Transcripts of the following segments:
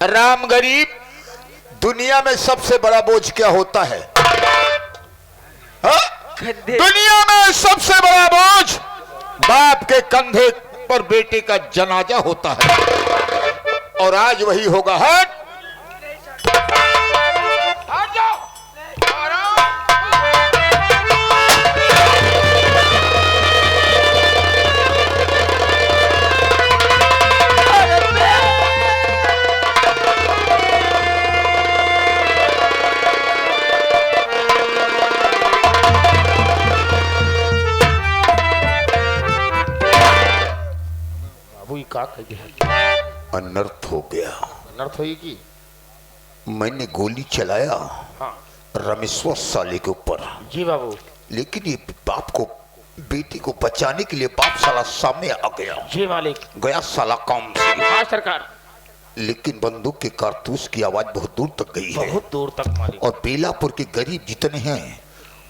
राम गरीब, दुनिया में सबसे बड़ा बोझ क्या होता है? दुनिया में सबसे बड़ा बोझ बाप के कंधे पर बेटे का जनाजा होता है, और आज वही होगा। हट का गया? अनर्थ हो गया। अनर्थ हुई कि मैंने गोली चलाया हाँ रमेश्वर साले के ऊपर। जी बाबू। लेकिन ये बाप को, बेटी को बचाने के लिए बाप साला सामने आ गया। जी मालिक। गया साला काम से। हाँ सरकार। लेकिन बंदूक के कारतूस की आवाज बहुत दूर तक गई है। बहुत दूर तक मालिक। और बेलापुर के गरीब जितने हैं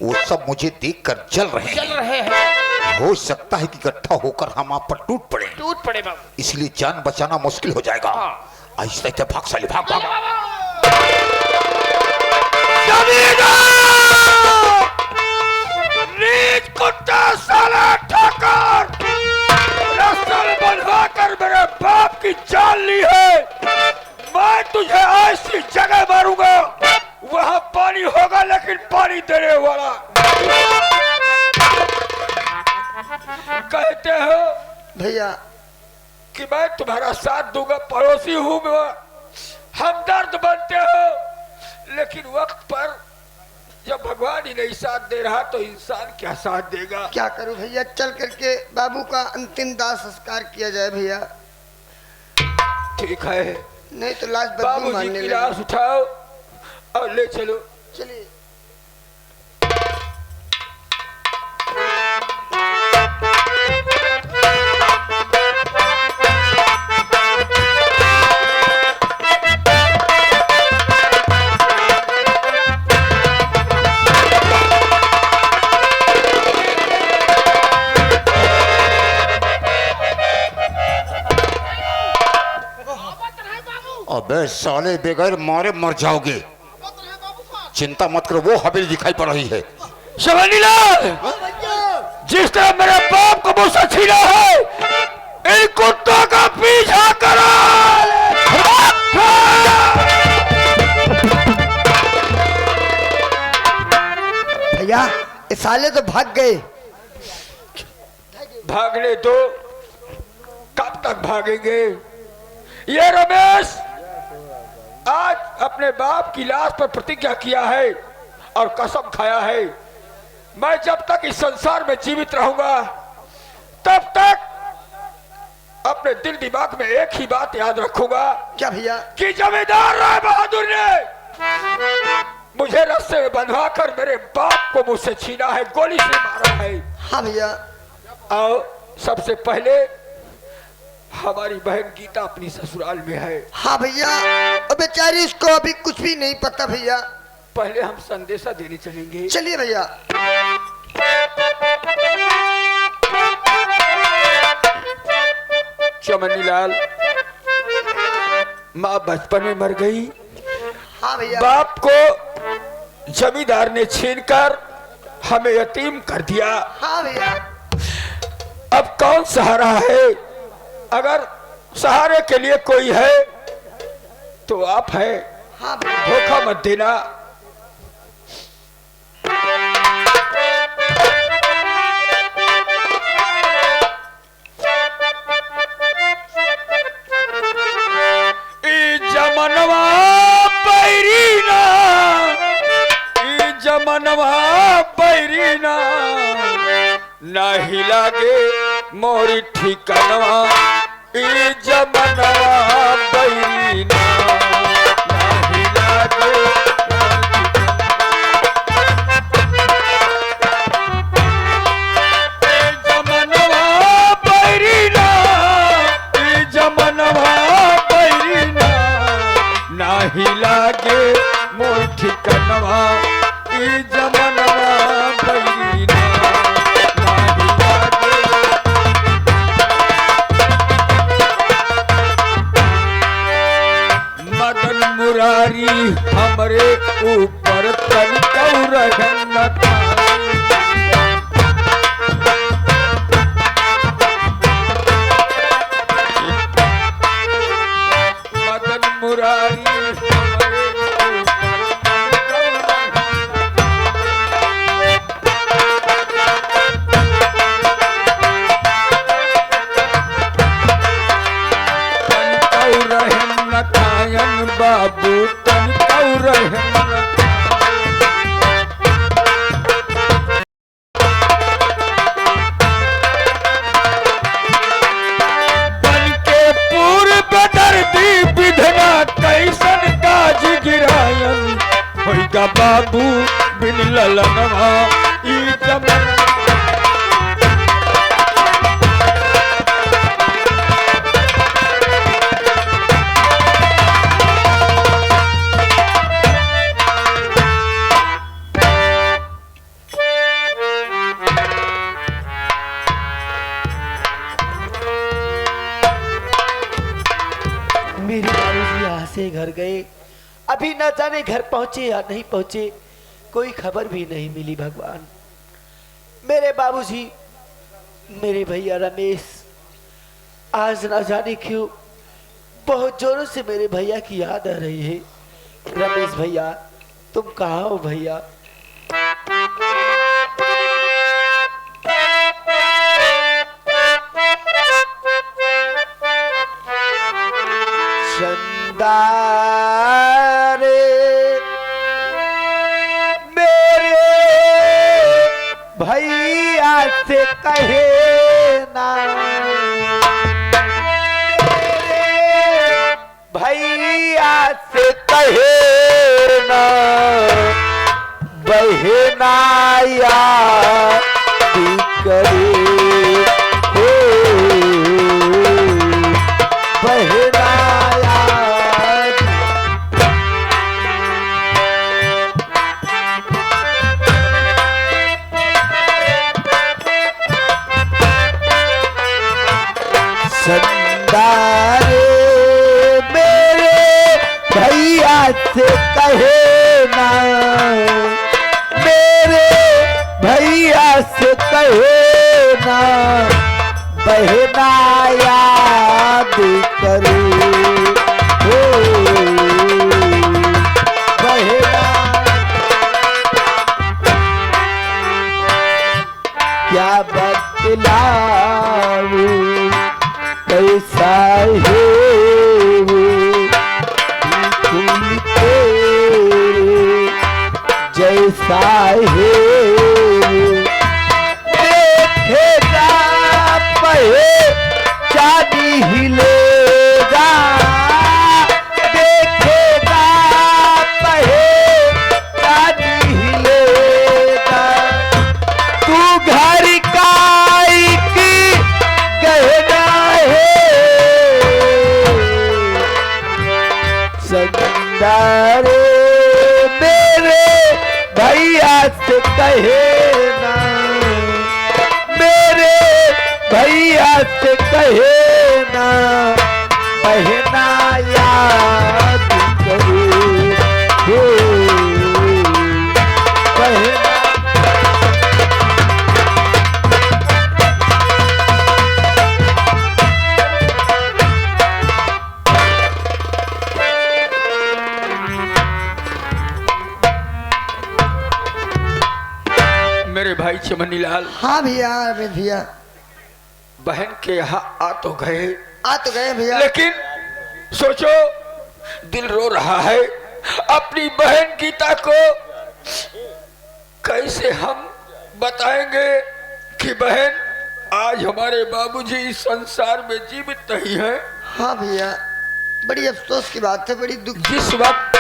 वो सब मुझे देखकर जल रहे हैं। हो सकता है कि इकट्ठा होकर हम आप पर टूट पड़े बाबू। इसलिए जान बचाना मुश्किल हो जाएगा। आहिस्ता आहिस्ता भाग साले, भाग भाग। नीच कुत्ता साला ठाकर, रस्सल बंधवा कर मेरे बाप की जान ली है। मैं तुझे ऐसी जगह मारूंगा वहां पानी होगा, लेकिन पानी देने वाला। कहते हो भैया कि मैं तुम्हारा साथ दूंगा, पड़ोसी हूं मैं, हमदर्द बनते हो, लेकिन वक्त पर जब भगवान ही नहीं साथ दे रहा तो इंसान क्या साथ देगा? क्या करूं भैया, चल करके बाबू का अंतिम दाह संस्कार किया जाए भैया। ठीक है, नहीं तो लाश बदबू बाबूजी मारने की लगे। लाश उठाओ और ले चलो। चलिए। अबे साले, बगैर मारे मर जाओगे। चिंता मत करो, वो हवेली दिखाई पड़ रही है। शवनीलाल, जिस तरह मेरे बाप को मुझसे छीना है, इन कुत्तों का पीछा करो। भैया ये साले तो भाग गए। भागने दो, कब तक भागेंगे? ये रमेश आज अपने बाप की लाश पर प्रतिज्ञा किया है और कसम खाया है, मैं जब तक इस संसार में जीवित रहूंगा तब तक अपने दिल दिमाग में एक ही बात याद रखूंगा। क्या भैया? कि जमींदार राय बहादुर ने मुझे रस्से में बंधवा कर मेरे बाप को मुझसे छीना है, गोली से मारा है। हाँ भैया। और सबसे पहले हमारी बहन गीता अपनी ससुराल में है। हाँ भैया, और बेचारी उसको अभी कुछ भी नहीं पता भैया। पहले हम संदेशा देने चलेंगे। चलिए भैया। चमनीलाल, माँ बचपन में मर गई। हाँ भैया। बाप को जमींदार ने छीनकर हमें यतीम कर दिया। हाँ भैया। अब कौन सहारा है? अगर सहारे के लिए कोई है तो आप है। हाँ भैया। धोखा मत देना। जमनवा बैरीना, जमनवा बैरीना, नहीं लागे मोरी ठिकानवा, जमनवा बैरीना, नहीं लागे जमनवा बैरीना, जमनवा बैरीना, नहीं लागे मोर ठिकानवा, जमनवा बैरीना, नहीं लागे। मुरारी हमरे ऊपर तनिको रहम न थाई। मदन मुरारी हमरे ऊपर तनिको रहम न थायन बाबू तनिको रहम न बन के पूर्व दर्दी विधना कैसन काज गिरायन होइगा बाबू बिन ललनवा ई जमन। मेरे बाबूजी यहाँ से घर गए, अभी न जाने घर पहुंचे या नहीं पहुंचे, कोई खबर भी नहीं मिली। भगवान, मेरे बाबूजी, मेरे भैया रमेश, आज न जाने क्यों बहुत जोरों से मेरे भैया की याद आ रही है। रमेश भैया, तुम कहाँ हो भैया? चंदारे मेरे भैया से कहे ना, मेरे भैया से कहे ना, बहना याद करे हो, बहना चंदारे मेरे भैया से कहे ना, मेरे भैया से कहे ना, बहना याद करे हो, बहना। क्या बतलाऊं कैसा है वो बिल्कुल तेरे जैसा है वो, देखेगा पहे चांदी हिलेगा, देखेगा पहे चांदी हिलेगा, तू घर का एक गहना है, चंदारे मेरे भैया से कहे ना, मेरे भैया से कहे ना, बहना याद करे हो, बहना। मेरे भाई चमनीलाल, हाँ भैया रमेश भैया, बहन के यहाँ आ तो गए, आ तो गए भैया, लेकिन सोचो दिल रो रहा है। अपनी बहन गीता को कैसे हम बताएंगे कि बहन आज हमारे बाबूजी इस संसार में जीवित नहीं है। हाँ भैया, बड़ी अफसोस की बात है, बड़ी दुख। जिस वक्त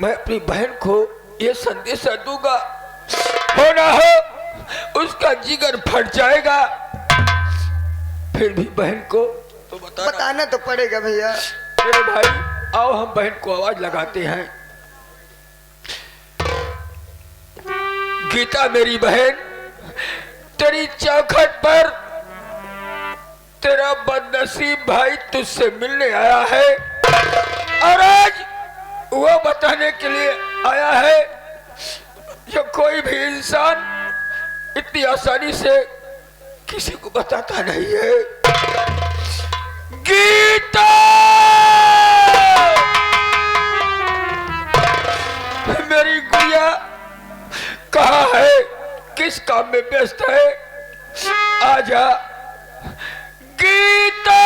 मैं अपनी बहन को ये संदेश दूंगा, हो ना हो उसका जिगर फट जाएगा, फिर भी बहन को तो बताना तो पड़ेगा भैया। मेरे भाई आओ हम बहन को आवाज लगाते हैं। गीता मेरी बहन, तेरी चौखट पर तेरा बदनसीब भाई तुझसे मिलने आया है और आज वो बताने के लिए आया है जो कोई भी इंसान इतनी आसानी से किसी को बताता नहीं है। गीता, मेरी गुड़िया कहाँ है? किस काम में व्यस्त है? आजा गीता।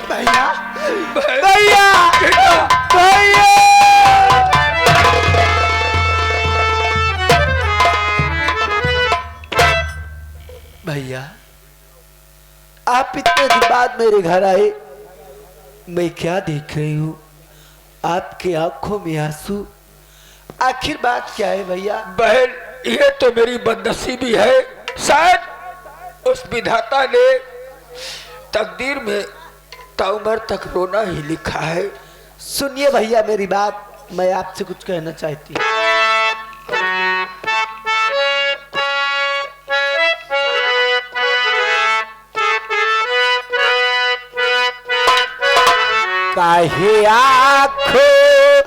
भैया भैया भैया भैया, आप इतने दिन बाद मेरे घर आए, मैं क्या देख रही हूँ? आपकी आंखों में आंसू, आखिर बात क्या है भैया? बहन, ये तो मेरी बदनसीबी है। शायद उस विधाता ने तकदीर में ताउमर तक रोना ही लिखा है। सुनिए भैया मेरी बात, मैं आपसे कुछ कहना चाहती हूँ। काहे आँखों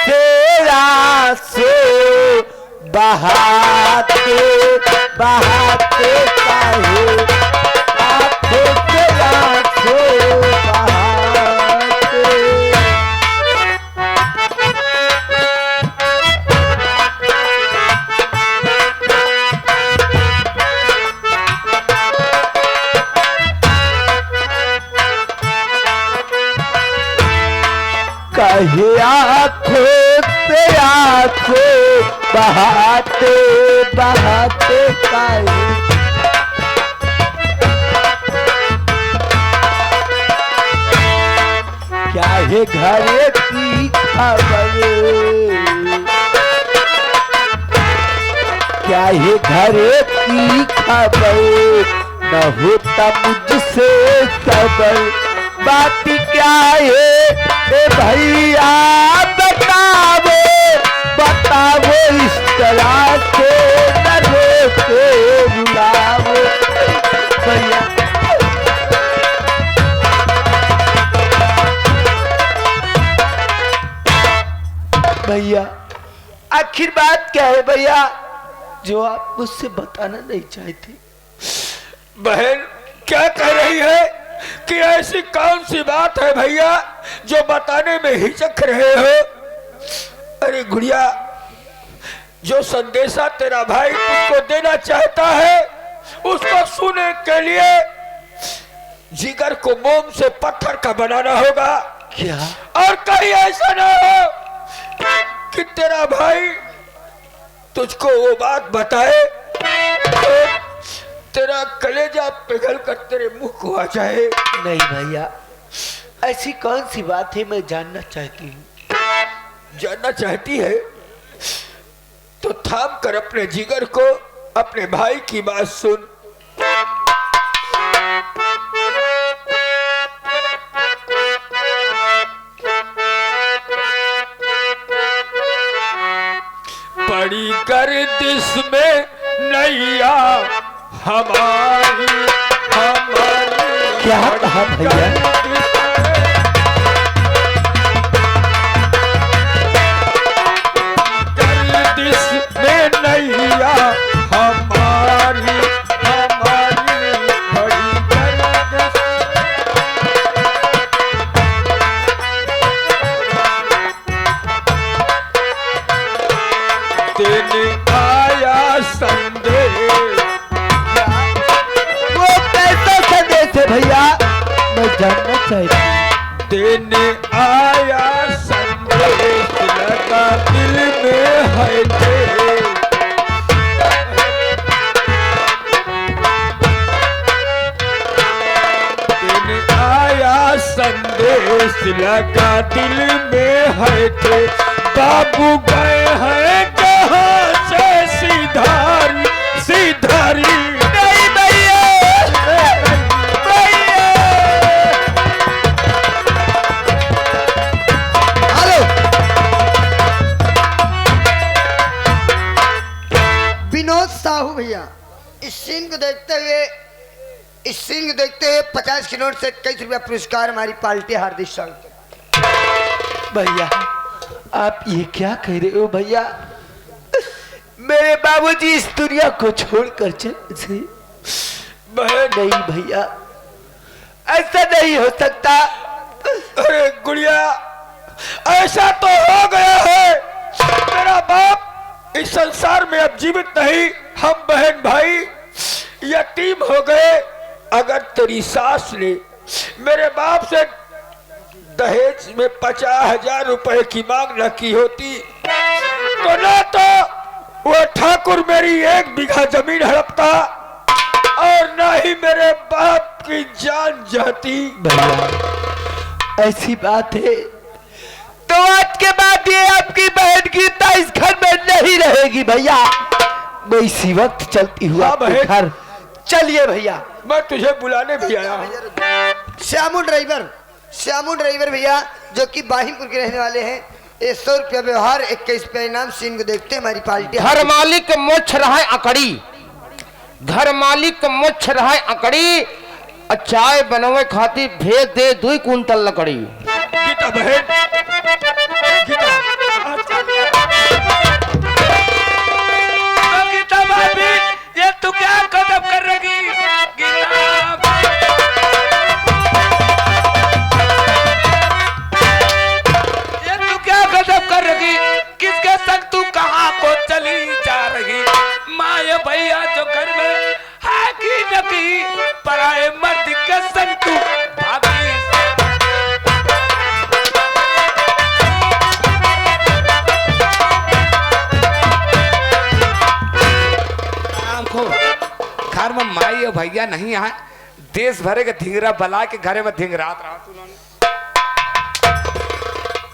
से आंसू बहाते बहाते, काहे आँखों से आंसू बहाते। काहे आँखों से आंसू बहाते बहाते, काहे क्या है घर की खबर, क्या है घर की खबर, न होता मुझसे सबर। बात क्या है ए भैया बताओ, बताओ इस तरह से न रोके रुलाओ भैया। भैया आखिर बात क्या है भैया, जो आप मुझसे बताना नहीं चाहते? बहन क्या कह रही है कि ऐसी कौन सी बात है भैया जो बताने में हिचक रहे हो? अरे गुड़िया, जो संदेशा तेरा भाई तुझको देना चाहता है उसको सुनने के लिए जिगर को मोम से पत्थर का बनाना होगा। क्या? और कहीं ऐसा ना हो कि तेरा भाई तुझको वो बात बताए तो तेरा कलेजा पिघल कर तेरे मुंह को आ जाए। नहीं भैया, ऐसी कौन सी बात है, मैं जानना चाहती हूँ। जानना चाहती है तो थाम कर अपने जिगर को, अपने भाई की बात सुन। पड़ी गर्दिश में नैया हमारी हमारी, क्या कहा भैया? गर्दिश में नैया हमारी हमारी, बड़ी गर्दिश। देने आया संदेश। वो कैसा संदेश है भैया, मैं जानना चाहती हूँ। देने आया संदेश, लगा दिल में है तेरे। देने आया संदेश, लगा दिल में है तेरे। बाबू गए हैं जहाँ से सिधारी सिधारी। नहीं भैया, हेलो, विनोद साहू भैया, इस सीन को देखते हुए इस सिंह देखते हैं 50 की नोट से 21 रुपया पुरस्कार हमारी पार्टी हार्दिक स्वागत। भैया आप ये क्या कह रहे हो भैया? मेरे बाबूजी इस दुनिया को छोड़कर चले। नहीं भैया, ऐसा नहीं हो सकता। अरे गुड़िया, ऐसा तो हो गया है, मेरा बाप इस संसार में अब जीवित नहीं, हम बहन भाई यतीम हो गए। अगर तेरी सास ने मेरे बाप से दहेज में 50,000 रुपए की मांग न की होती तो ना तो वो ठाकुर मेरी 1 बीघा जमीन हड़पता और ना ही मेरे बाप की जान जाती। भैया ऐसी बात है तो आज के बाद ये आपकी बहन गीता इस घर में नहीं रहेगी भैया। मैं इसी वक्त चलती हूँ आपके घर। चलिए भैया, मैं तुझे बुलाने भी आया हूँ। श्यामू ड्राइवर भैया जो कि बाहिमपुर के रहने वाले हैं। 100 रुपया व्यवहार 21 रुपया इनाम। सीन को देखते हैं हमारी पार्टी। घर मालिक मोछ रहा है अकड़ी, घर मालिक मोछ रहा है अकड़ी, चाय बनवे खातिर भेज दे 2 कुंतल लकड़ी। गीता बहन, गीता भाभी, ये तू क्या कदम कर रही? ये तू क्या कदम कर रही? किसके संग तू कहाँ को चली जा रही? माया भैया जो घर में है कि नहीं, पराए मर्द के संग तू भागी। घर में माई और भैया नहीं आए, देश भरे के धिंगरा बला के घरे में धिंगरात रहा तू लोग।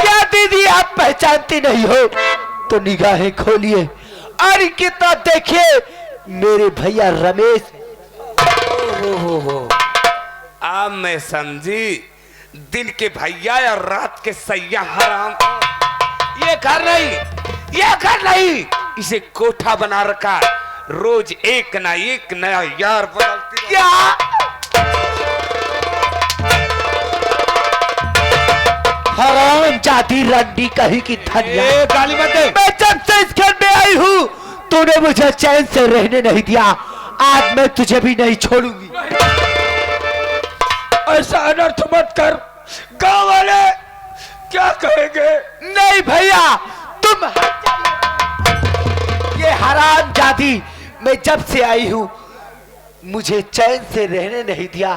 क्या दीदी आप पहचानती नहीं हो तो निगाहें खोलिए और कितना देखिए, मेरे भैया रमेश। हो अब मैं समझी, दिन के भैया और रात के सैया हराम। ये घर नहीं, इसे कोठा बना रखा, रोज एक ना एक नया यार बदलती। क्या हराम जाती रंडी कहीं की धनिया। गाली मत दे। मैं जब से इस घर में आई हूँ तूने मुझे चैन से रहने नहीं दिया, आज मैं तुझे भी नहीं छोड़ूंगी। ऐसा अनर्थ मत कर, गांव वाले क्या कहेंगे? नहीं भैया तुम ये हराम जाती, मैं जब से आई हूँ मुझे चैन से रहने नहीं दिया,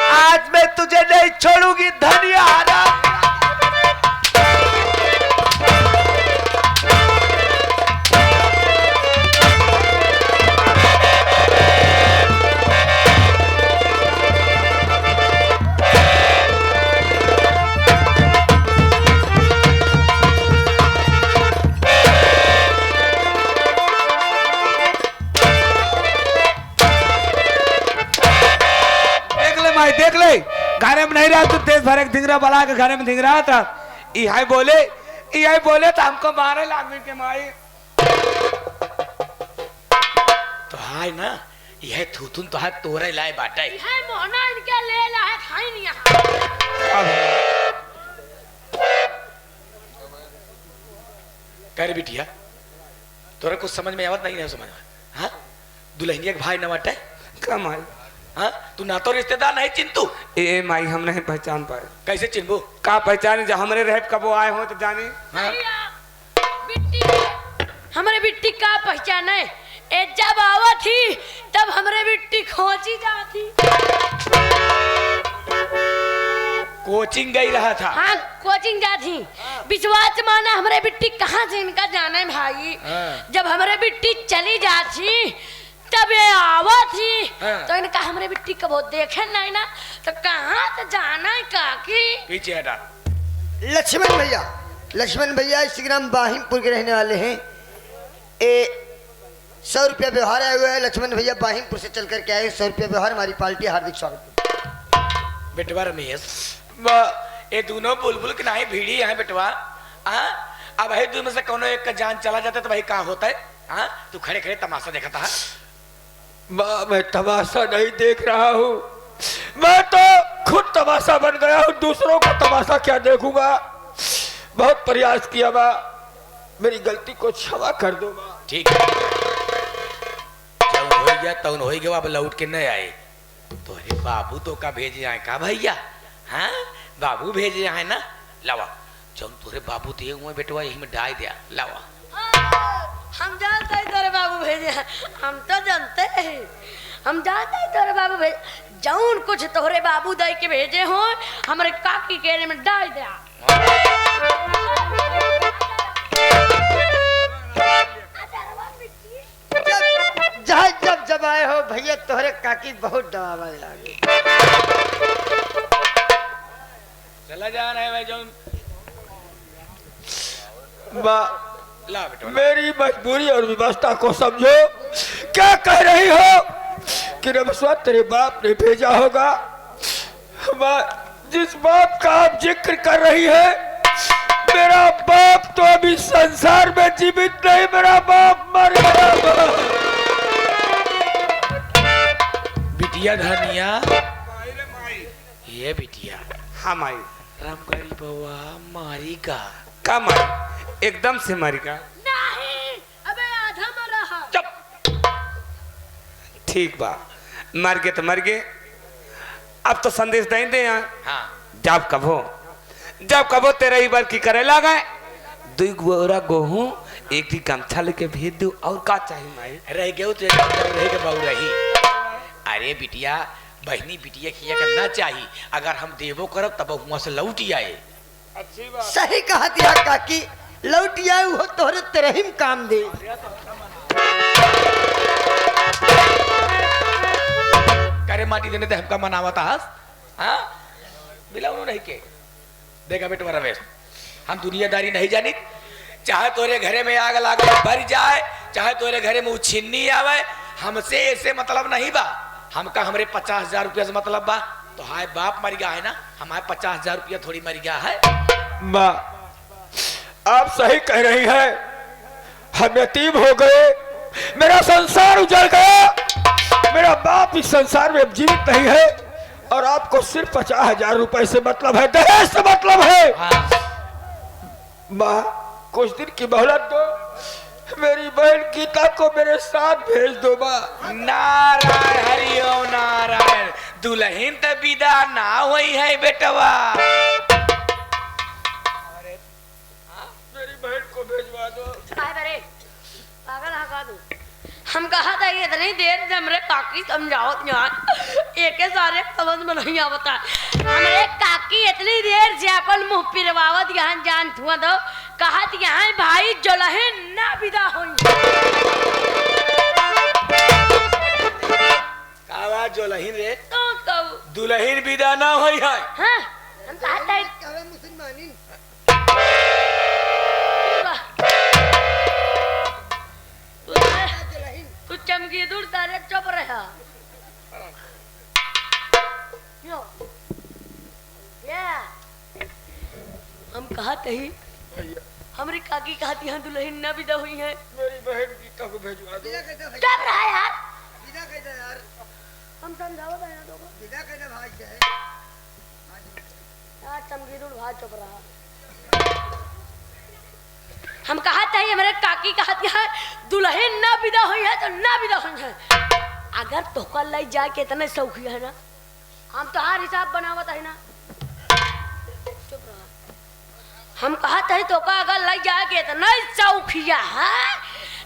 आज मैं तुझे नहीं छोड़ूंगी धनिया हराम। देख ले, घरे में नहीं रहा तू, देश भर एक धिंगरा बला के घरे में धिंगरा था। यही बोले तो हमको मारे लादमी के माई। तो हाय ना, यह थूथुन तो है तोरे लाए बाटे। है मोहना इनके ले ला है, खाई नहीं यहाँ। कह रे बिटिया, तोरे कुछ समझ में आवत नहीं समझ में? हाँ, दुल्हनिया के भाई न बाटे कम आई। हाँ, तू ना तो रिश्तेदार नहीं चिंतु। ए माई हम नहीं पहचान पाए। कैसे चिन्हबो? का पहचाने, जब हमरे रह कब वो आए हो तो जानी। हाँ? बिट्टी, हमारे बिट्टी का पहचान है? ए जब आवा थी तब हमरे बिट्टी खोजी जाती। कोचिंग गई रहा था। हाँ, कोचिंग जाती। विश्वास माना हमारे बिट्टी कहाँ से इनका जाना है भाई। जब हमारे बिट्टी चली जाती तब ये आवा थी। तो इनका हमरे बिट्टी कबो देखे नहीं ना, तो कहाँ से जाना है काकी? पीछे हटा। लक्ष्मण भैया इस ग्राम बाहिमपुर के रहने वाले हैं। 100 रुपया व्यवहार आए हुए हैं। लक्ष्मण भैया बाहिमपुर से चल करके आए। 100 रुपया व्यवहार। हमारी पार्टी हार्दिक स्वागत। बेटवा रमेश, ये दोनों बुलबुल के नहीं भीड़ी है बेटवा। हाँ, अब है दोनों में से कोनो एक का जान चला जाता तो भाई क्या होता है? हाँ, तू खड़े खड़े तमाशा देखता है। मैं तमाशा नहीं देख रहा हूँ, मैं तो खुद तमाशा बन गया हूँ, दूसरों का तमाशा क्या देखूंगा। बहुत प्रयास किया बा, मेरी गलती को क्षमा कर दो बा। ठीक है, जब हो गया तब हो गया, अब लौट के नहीं आए तो अरे बाबू तो का भेजे आए का भैया? हाँ बाबू भेजे आए ना, लावा जब तोरे बाबू दिए हुए बेटवा यही में डाल दिया, लावा। हम जानते हैं तोरे बाबू भेजे हैं, हम तो जानते हैं, हम जानते हैं तोरे बाबू भेज जौन कुछ तोरे बाबू दे के भेजे हो हमारे काकी केरे में डाल दिया। जब आए हो भैया तोहरे काकी बहुत डरावा लागे। चला जा रहा है भाई जौन बा, ला बेटवा। मेरी मजबूरी और व्यवस्था को समझो। क्या कह रही हो कि रमस्वात तेरे बाप ने भेजा होगा? जिस बाप का आप जिक्र कर रही है, मेरा बाप तो अभी संसार में जीवित नहीं, मेरा बाप मर गया। बिटिया धनिया, ये बिटिया हाँ माई। रामगढ़ी बउआ मारी का का मारी? एकदम से मारी का? नहीं, अबे आधा मरा है। चुप। ठीक बा, मर गए तो मर गए। अब तो संदेश नहीं दे यहाँ। हाँ जब कबो तेरा ही बार की करे लगा दुई गोरा गेहूं एक दी गमछा लेके भेज दू, और का चाहिए माई? रह गए तो रह के बहु रही। अरे बिटिया बहनी बिटिया किया करना चाहिए, अगर हम देवो करब तब वहां से लौट ही आए। अच्छी बात। सही कहा दिया काकी, लौट आए हो तोहरे तेरहिम काम दे। करे माटी देने ते हमका मनावा था। हाँ मिला उन्होंने नहीं के देखा बेटवा रमेश, हम दुनियादारी नहीं जानी। चाहे तोरे घरे में आग लागे भर जाए, चाहे तोरे घरे में उछिन्नी आवे, हमसे ऐसे मतलब नहीं बा। हमका हमरे 50,000 रुपया से मतलब बा। तो हाय बाप मर गया है ना, हमारे 50,000 रुपया थोड़ी मर गया है। माँ आप सही कह रही है, हम यतीम हो गए, मेरा संसार उजड़ गया, मेरा बाप इस संसार में जीवित नहीं है, और आपको सिर्फ 50,000 रुपए से मतलब है, दहेज से मतलब है। हाँ। माँ कुछ दिन की मोहलत दो, मेरी बहन गीता को मेरे साथ भेज दो। माँ नारायण हरिओम नारायण, दुल्हन तो विदा ना हुई है बेटवा। मेरी बहन को भेजवा दो। पागल हका दो। हम कहा था ये इतनी देर से हमरे काकी समझाओ यार, एक सारे समझ में नहीं आवता। हमरे काकी इतनी देर से अपन मुंह पिरवावत यहाँ जान थुआ दो, कहा यहाँ भाई जोलहन ना विदा होई। कावा जोलहीन रे, तो कहू दुल्हन विदा ना हुई है। हाँ हम कहा था मुसलमानी तू चमकी दूर तारे चुप रहा। हम कहा ही हमारी काकी कहती हैं दुल्हन ना विदा हुई है। मेरी बहन गीता को भेजवा दो। चुप रहा यार, यार हम समझाओ बहना दो विदा कहते भाई क्या है यार, चमकी दूर भाई चुप रहा। हम कहा था हमारे काकी कहती है दुल्हन ना विदा हुई है तो ना विदा हुई है। अगर तोहका ले जाए के इतने शौकी है ना, हम तो हर हिसाब बनावत है ना। चुप रहा। हम कहा था तोहका अगर ले जाए के इतना शौकिया है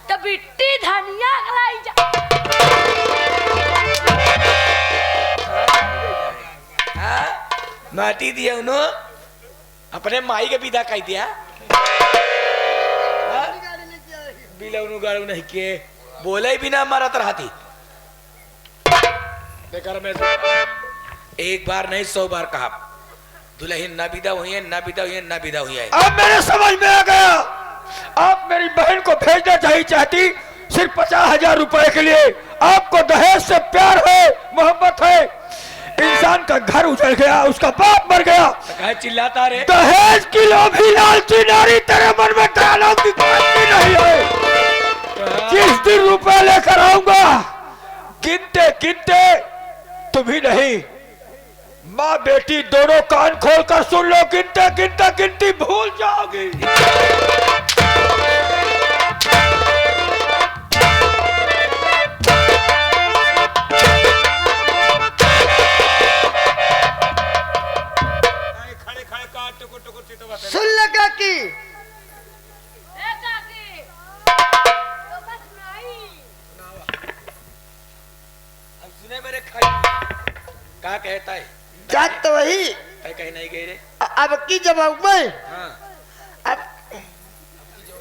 तो बिट्टी धनिया लाई जा। माटी दिया उन्होंने अपने माई के विदा कह दिया। बिलौनु गाड़ू नहीं के बोले बिना मारत रहती। बेकार में एक बार नहीं 100 बार कहा दुल्हन ना विदा हुई है, ना विदा हुई है, ना विदा हुई है। अब मेरे समझ में आ गया, आप मेरी बहन को भेजना चाहती सिर्फ 50,000 रुपए के लिए। आपको दहेज से प्यार है, मोहब्बत है। इंसान का घर उजड़ गया, उसका बाप मर गया, कहे चिल्लाता रे। दहेज की लोभी लालची नारी तेरे मन में डालों की कोई नहीं है। जिस दिन रुपए लेकर आऊंगा गिनते गिनते तुम ही नहीं माँ बेटी दोनों कान खोलकर सुन लो, गिनते गिनते गिनती भूल जाओगी। सुन ले काकी। ए काकी, तो बस नहीं। अब सुने मेरे खाई क्या कहता है? जात तो वही कहीं नहीं गए रे। अब की जवाब में हाँ अब जो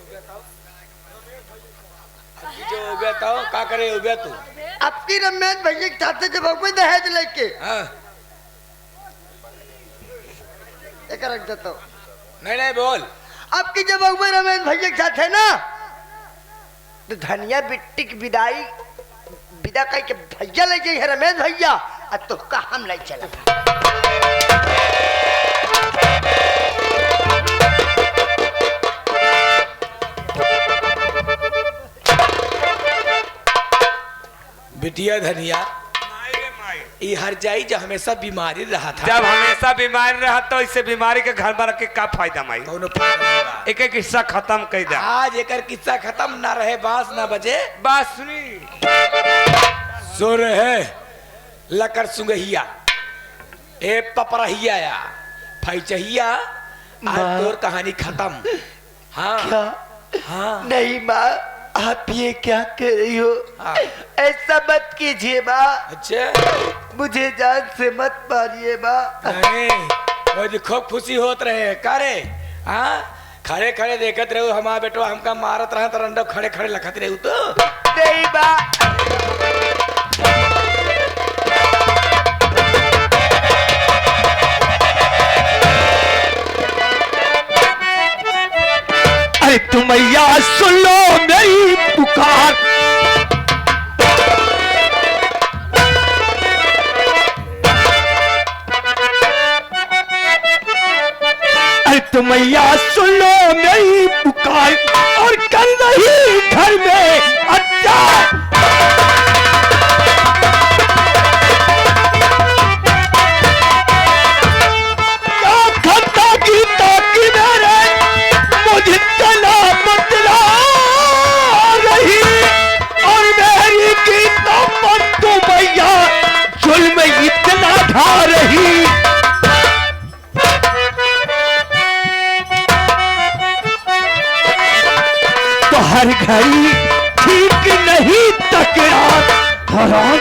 हो गया था क्या करे, हो गया तू? अब की रमेश भैया के साथ जवाब में दहेज लेके हाँ एक रख देता हूँ। नहीं नहीं बोल। अब की जवाब में रमेश भैया के साथ है ना, तो धनिया बिट्टी की विदाई विदा कह के भैया ले जाइए रमेश भैया, और तो का हम ले चला। बिटिया धनिया ये हर जाई जो हमेशा बीमारी रहा था। जब हमेशा बीमारी रहा तो इससे बीमारी के घर में रख के का फायदा माई? कौनो फायदा नहीं बा। एक एक किस्सा खत्म कर दे। आज एकर किस्सा खत्म ना रहे, बांस ना बजे। बात सुनी सो रहे लकर सुगहिया ए पपरहिया या फैचहिया, आज तोर कहानी खत्म। हाँ क्या? हाँ नहीं माँ, आप ये क्या कर रही हो? हाँ। ऐसा मत कीजिए माँ, अच्छा मुझे जान से मत मारिए माँ। नहीं वो जो खूब खुशी होत रहे का रे? हाँ खड़े खड़े देखत रहो हमारा बेटवा हमका मारत रहा तो रंडो खड़े खड़े लखत रहे तो नहीं माँ, अरे तुमैया सुन लो मेरी पुकार, अरे तुमैया सुन लो मेरी पुकार, और कर रही घर में अच्छा। क्या खत्ता की ताकी मेरे मुझे तना बदला रही, और मेरी की तमन तो भैया जुल्म इतना ढा रही। तो हर घड़ी ठीक नहीं तकरार हराम,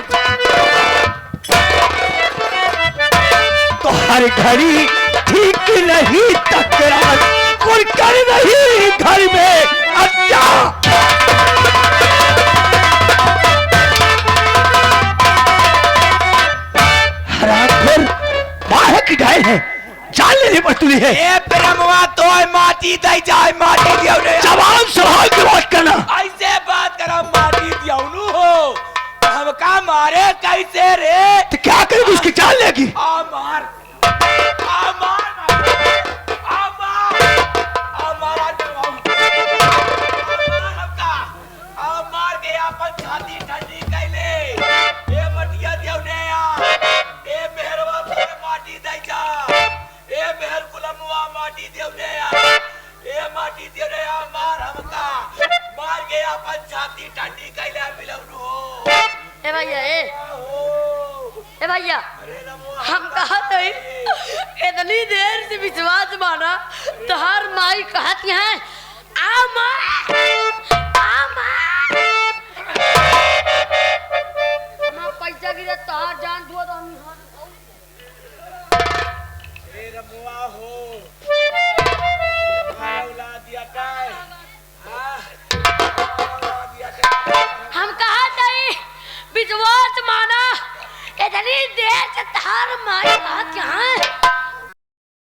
तो हर घड़ी ठीक नहीं तकरार, और कर रही घर में अच्छा। हरामखोर बाहर की गाय है, जान लेने पर तुली है। ए ब्रह्मवा तो माटी दई जाए, माटी दियो रे। जवान संभाल के बात करना। ऐसे बात करा, माटी दियोनु हो तो हमका मारे कैसे रे? तो क्या करेगी, उसकी जान लेगी। आ मार आ मार आ मार आ मार आ मार हमका आ मार के अपन छाती ठंडी कैले। ए मटिया दियो ने या ए मेहरवा से माटी दई जा, ए मेहर गुलमवा माटी दियो ने या, ए माटी दियो ने या, मार हमका मार के अपन छाती ठंडी कैले मिलौनु हो। ए भैया ए भैया, हम कहा नहीं इतनी देर से विश्वास माना तो हर माई कहती है आ माँ पैसा गिरे तो हार जान दो तो हम ए रमुआ हो औलाद दिया काय औलाद दिया काय। हम कहा नहीं विश्वास माना इतनी देर से तार माई कहती है